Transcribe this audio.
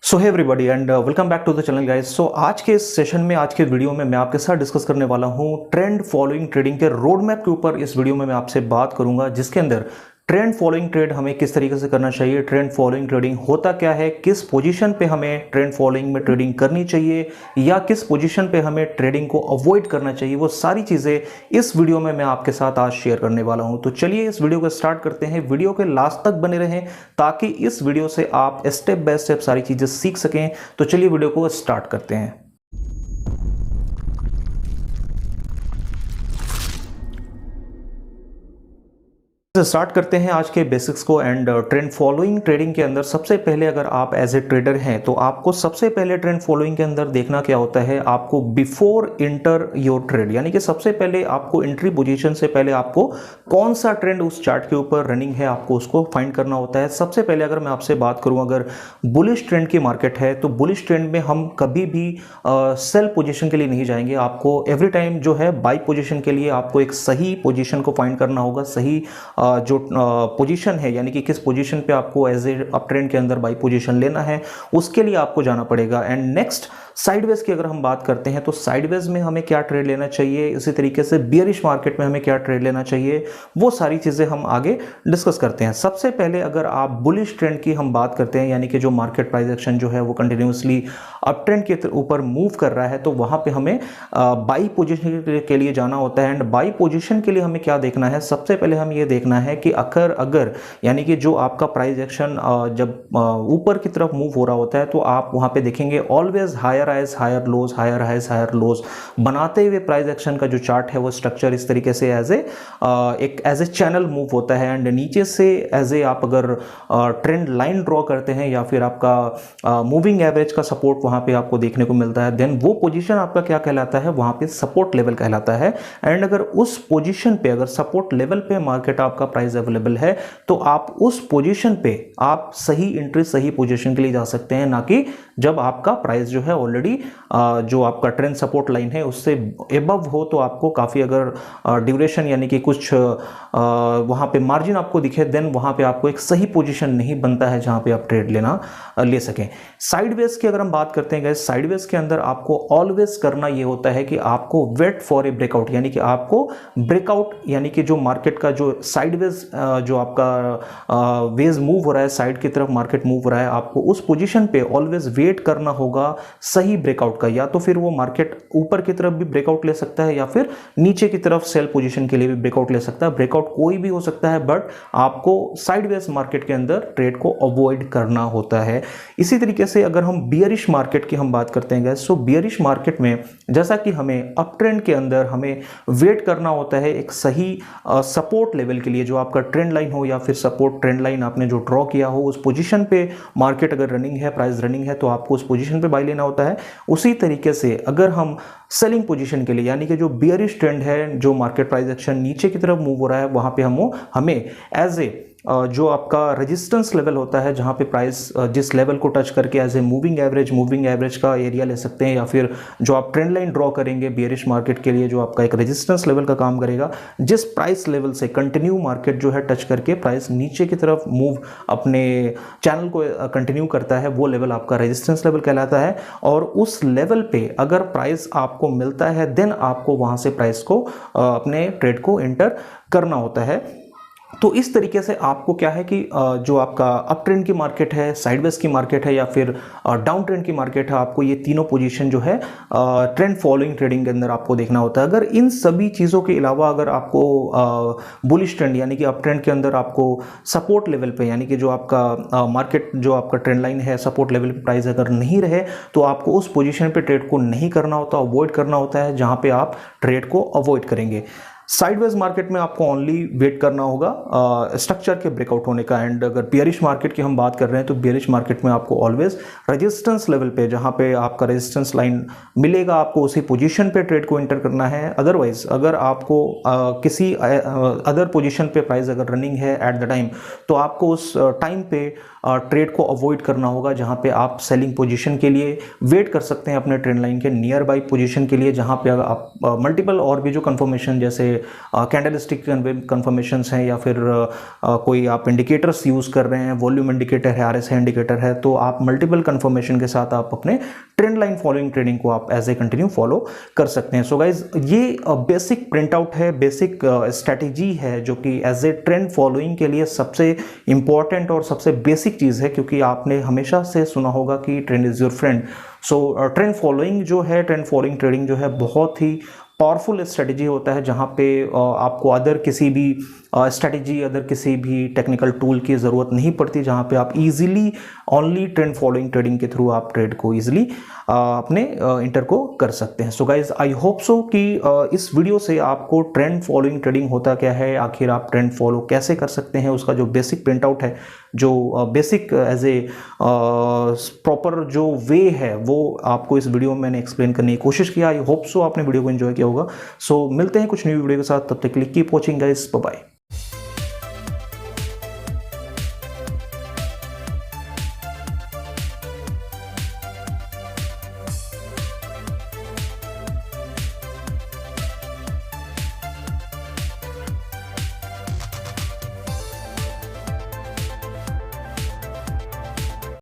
So hey everybody and welcome back to the channel guys. So आज के इस session में, आज के वीडियो में मैं आपके साथ डिस्कस करने वाला हूं ट्रेंड फॉलोइंग ट्रेडिंग के रोड मैप के ऊपर। इस वीडियो में मैं आपसे बात करूंगा जिसके अंदर ट्रेंड फॉलोइंग ट्रेड हमें किस तरीके से करना चाहिए, ट्रेंड फॉलोइंग ट्रेडिंग होता क्या है, किस पोजीशन पे हमें ट्रेंड फॉलोइंग में ट्रेडिंग करनी चाहिए या किस पोजीशन पे हमें ट्रेडिंग को अवॉइड करना चाहिए, वो सारी चीज़ें इस वीडियो में मैं आपके साथ आज शेयर करने वाला हूं। तो चलिए इस वीडियो को स्टार्ट करते हैं। वीडियो के लास्ट तक बने रहें ताकि इस वीडियो से आप स्टेप बाय स्टेप सारी चीज़ें सीख सकें। तो चलिए वीडियो को स्टार्ट करते हैं। स्टार्ट करते हैं आज के बेसिक्स को। एंड ट्रेंड फॉलोइंग ट्रेडिंग के अंदर सबसे पहले अगर आप एज ए ट्रेडर हैं तो आपको सबसे पहले ट्रेंड फॉलोइंग के अंदर देखना क्या होता है, आपको बिफोर इंटर योर ट्रेड, यानी कि सबसे पहले आपको एंट्री पोजीशन से पहले आपको कौन सा ट्रेंड उस चार्ट के ऊपर रनिंग है आपको उसको फाइंड करना होता है। सबसे पहले अगर मैं आपसे बात करूं, अगर बुलिश ट्रेंड की मार्केट है तो बुलिश ट्रेंड में हम कभी भी सेल पोजीशन के लिए नहीं जाएंगे। आपको एवरी टाइम जो है बाई पोजीशन के लिए आपको एक सही पोजीशन को फाइंड करना होगा, सही जो पोजीशन है, यानी कि किस पोजीशन पे आपको एज ए अप ट्रेंड के अंदर बाई पोजीशन लेना है उसके लिए आपको जाना पड़ेगा। एंड नेक्स्ट साइडवेज की अगर हम बात करते हैं तो साइडवेज में हमें क्या ट्रेड लेना चाहिए, इसी तरीके से बियरिश मार्केट में हमें क्या ट्रेड लेना चाहिए, वो सारी चीजें हम आगे डिस्कस करते हैं। सबसे पहले अगर आप बुलिश ट्रेंड की हम बात करते हैं, यानी कि जो मार्केट प्राइस एक्शन जो है वो कंटिन्यूसली अप ट्रेंड के ऊपर मूव कर रहा है, तो वहां पे हमें बाई पोजीशन के लिए जाना होता है। एंड बाई पोजीशन के लिए हमें क्या देखना है, सबसे पहले हम ये देखना है कि अगर यानी कि जो आपका प्राइस एक्शन जब ऊपर की तरफ मूव हो रहा होता है तो आप वहां पे देखेंगे always higher highs higher lows, higher highs higher lows बनाते हुए प्राइस एक्शन का जो चार्ट है वो स्ट्रक्चर इस तरीके से एज ए चैनल मूव होता है। एंड नीचे से एज ए आप अगर ट्रेंड लाइन ड्रॉ करते हैं या फिर आपका मूविंग एवरेज का सपोर्ट वहां पे आपको देखने को मिलता है, देन वो पोजीशन आपका क्या कहलाता है, वहां पे सपोर्ट लेवल कहलाता है। एंड अगर उस पोजीशन पे, अगर सपोर्ट लेवल पे मार्केट आपका प्राइस अवेलेबल है तो आप उस पोजीशन पे आप सही एंट्री सही पोजीशन के लिए जा सकते हैं, ना कि जब आपका प्राइस जो है ऑलरेडी जो आपका ट्रेंड सपोर्ट लाइन है उससे एबव हो, तो आपको काफी अगर ड्यूरेशन यानी कि कुछ वहां पे मार्जिन आपको दिखे, देन वहां पे आपको एक सही पोजीशन नहीं बनता है जहां पे आप ट्रेड ले सकें। साइडवेज की अगर हम बात करते हैं गाइस, साइडवेज के अंदर आपको ऑलवेज करना ये होता है कि आपको वेट फॉर ए ब्रेकआउट, यानी कि आपको ब्रेकआउट, यानी कि जो मार्केट का जो साइडवेज जो आपका वेज मूव हो रहा है, साइड की तरफ मार्केट मूव हो रहा है, आपको उस पोजीशन पे ऑलवेज वेट करना होगा सही ब्रेकआउट का। या तो फिर वो मार्केट ऊपर की तरफ भी ब्रेकआउट ले सकता है या फिर नीचे की तरफ सेल पोजीशन के लिए भी ब्रेकआउट ले सकता है। ब्रेकआउट कोई भी हो सकता है, बट आपको साइडवेज मार्केट के अंदर ट्रेड को अवॉइड करना होता है। इसी तरीके से अगर हम बियरिश मार्केट की हम बात करते हैं गाइस, सो बियरिश मार्केट में जैसा कि हमें अप ट्रेंड के अंदर हमें वेट करना होता है एक सही सपोर्ट लेवल के लिए, जो आपका ट्रेंड लाइन हो या फिर सपोर्ट ट्रेंड लाइन आपने जो ड्रॉ किया हो उस पोजीशन पे मार्केट अगर रनिंग है, प्राइस रनिंग है, तो आपको उस पोजीशन पे बाय लेना होता है। उसी तरीके से अगर हम सेलिंग पोजीशन के लिए, यानी कि जो बियरिश ट्रेंड है, जो मार्केट प्राइस एक्शन नीचे की तरफ मूव हो रहा है, वहां पे हमें एज ए जो आपका रेजिस्टेंस लेवल होता है, जहां पे प्राइस जिस लेवल को टच करके एज ए मूविंग एवरेज का एरिया ले सकते हैं, या फिर जो आप ट्रेंड लाइन ड्रॉ करेंगे बियरिश मार्केट के लिए जो आपका एक रेजिस्टेंस लेवल का काम करेगा, जिस प्राइस लेवल से कंटिन्यू मार्केट जो है टच करके प्राइस नीचे की तरफ मूव अपने चैनल को कंटिन्यू करता है, वो लेवल आपका रेजिस्टेंस लेवल कहलाता है। और उस लेवल पे अगर प्राइस आपको मिलता है, देन आपको वहां से प्राइस को अपने ट्रेड को एंटर करना होता है। तो इस तरीके से आपको क्या है कि जो आपका अप ट्रेंड की मार्केट है, साइडवेज की मार्केट है या फिर डाउन ट्रेंड की मार्केट है, आपको ये तीनों पोजीशन जो है ट्रेंड फॉलोइंग ट्रेडिंग के अंदर आपको देखना होता है। अगर इन सभी चीज़ों के अलावा अगर आपको बुलिश ट्रेंड यानी कि अप ट्रेंड के अंदर आपको सपोर्ट लेवल पे, यानी कि जो आपका मार्केट जो आपका ट्रेंड लाइन है सपोर्ट लेवल पे प्राइस अगर नहीं रहे, तो आपको उस पोजीशन पे ट्रेड को नहीं करना होता, अवॉइड करना होता है, जहां पे आप ट्रेड को अवॉइड करेंगे। साइडवेज मार्केट में आपको ओनली वेट करना होगा स्ट्रक्चर के ब्रेकआउट होने का। एंड अगर बियरिश मार्केट की हम बात कर रहे हैं तो बियरिश मार्केट में आपको ऑलवेज रेजिस्टेंस लेवल पे, जहां पे आपका रेजिस्टेंस लाइन मिलेगा, आपको उसी पोजीशन पे ट्रेड को एंटर करना है। अदरवाइज अगर आपको किसी अदर पोजीशन पे प्राइस अगर रनिंग है एट द टाइम, तो आपको उस टाइम पे ट्रेड को अवॉइड करना होगा, जहां पे आप सेलिंग पोजीशन के लिए वेट कर सकते हैं अपने ट्रेंड लाइन के नियर बाई पोजीशन के लिए, जहां पे आप मल्टीपल और भी जो कंफर्मेशन जैसे कैंडलस्टिक कंफर्मेशंस हैं या फिर कोई आप इंडिकेटर्स यूज़ कर रहे हैं, वॉल्यूम इंडिकेटर है, RSI इंडिकेटर है, तो आप मल्टीपल कंफर्मेशन के साथ आप अपने ट्रेंड लाइन फॉलोइंग ट्रेडिंग को आप एज ए कंटिन्यू फॉलो कर सकते हैं। सो गाइज ये बेसिक प्रिंट आउट है, बेसिक स्ट्रैटेजी है जो कि एज ए ट्रेंड फॉलोइंग के लिए सबसे इंपॉर्टेंट और सबसे बेसिक चीज़ है, क्योंकि आपने हमेशा से सुना होगा कि trend is your friend. So trend following जो है, ट्रेंड फॉलोइंग ट्रेडिंग जो है बहुत ही पावरफुल स्ट्रेटजी होता है, जहां पे आपको अदर किसी भी स्ट्रेटजी, अदर किसी भी टेक्निकल टूल की ज़रूरत नहीं पड़ती, जहां पे आप easily only trend following trading के थ्रू आप ट्रेड को इजीली अपने इंटर को कर सकते हैं। So guys I hope so कि इस वीडियो से आपको ट्रेंड फॉलोइंग ट्रेडिंग होता क्या है, आखिर आप ट्रेंड फॉलो कैसे कर सकते हैं, उसका जो बेसिक प्रिंट आउट है, जो बेसिक एज ए प्रॉपर जो वे है, वो आपको इस वीडियो में मैंने एक्सप्लेन करने की कोशिश किया। आई होप सो आपने वीडियो को एंजॉय किया होगा। सो मिलते हैं कुछ न्यू वीडियो के साथ, तब तक के लिए keep watching guys, bye bye.